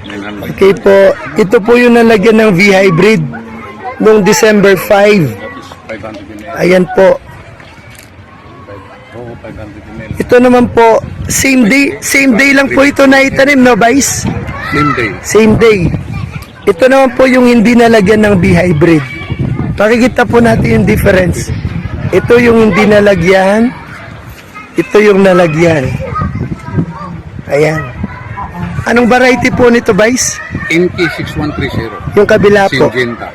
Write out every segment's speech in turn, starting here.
900. Okay po, ito po yung nalagyan ng V-Hybrid noong December 5. That is 500 ml. Ayan po. Oo, 500 ml. Ito naman po, same day lang po ito na itanim, no, Vice? Same day. Same day. Ito naman po yung hindi nalagyan ng V-Hybrid. Pakikita po natin yung difference. Ito yung hindi nalagyan. Ito yung nalagyan. Ayan. Anong variety po nito, Vice? NK6130. Yung kabila po. Syngenta.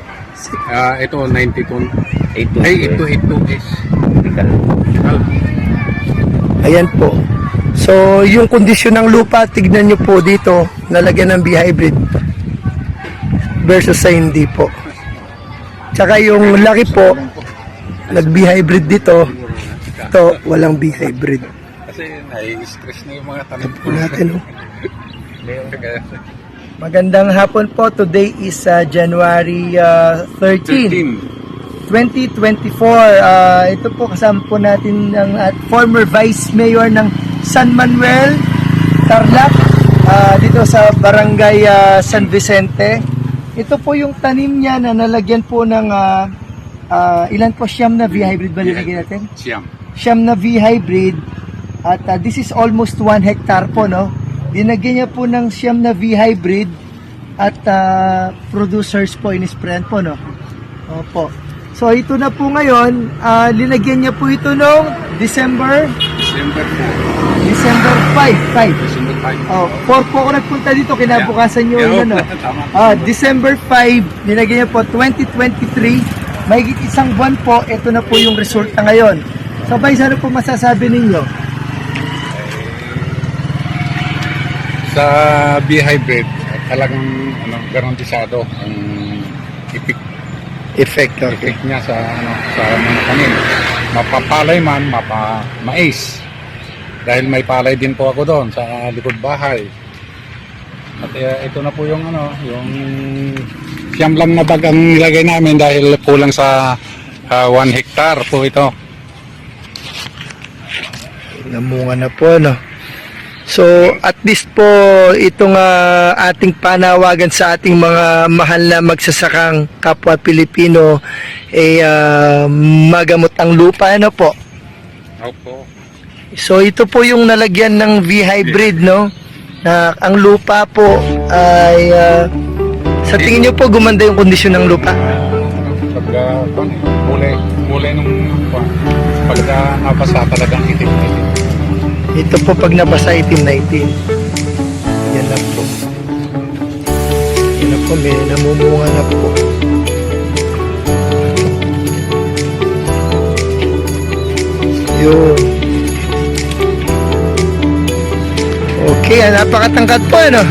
Ito 92. Ay, ito is. Ayan po. So, yung kondisyon ng lupa, tignan nyo po dito, nalagyan ng B-hybrid versus sa hindi po. Tsaka yung laki po, nag-B-hybrid dito, ito, walang B-hybrid. Kasi nai-stress na yung mga tanim Po natin, oh. Magandang hapon po. Today is January 13. 2024. Ito po kasama po natin ng former Vice Mayor ng San Manuel, Tarlac, dito sa Barangay San Vicente. Ito po yung tanim niya na nalagyan po ng ilan po, siyam na V-hybrid ba nilagyan natin? Siyam na V-hybrid at this is almost 1 hectare po, no? Dinagyan niya po ng siyam na V-hybrid at producers po in-sprayan po, no? Opo. So ito na po ngayon, linagyan niya po ito noong December 5. December 5. Oh, 4 po ako nagpunta dito, kinabukasan niyo yun, ano? December 5, linagyan niya po 2023. Mahigit isang buwan po, ito na po yung resulta ngayon. So, Vice, ano po masasabi ninyo? Sa B-hybrid, talagang garantisado ang Effect, okay. effect niya sa mga tanim. Mapapalay man, mais. Dahil may palay din po ako doon sa likod bahay. At ito na po yung yung siyam lang na bag ang nilagay namin dahil kulang sa 1 hectare po ito. Namunga na po, no? So, at least po itong ating panawagan sa ating mga mahal na magsasakang kapwa Pilipino magamot ang lupa, ano po? Opo. So, ito po yung nalagyan ng V-hybrid, no? Na ang lupa po ay sa tingin niyo po gumanda yung kondisyon ng lupa? Pagka mulay nung pagka nabasa talagang itim. Ito po pag nabasa itim na itim. Yan na po. Yan na po, may namumunga na po. Yun. Okay, napakatangkad po, ano?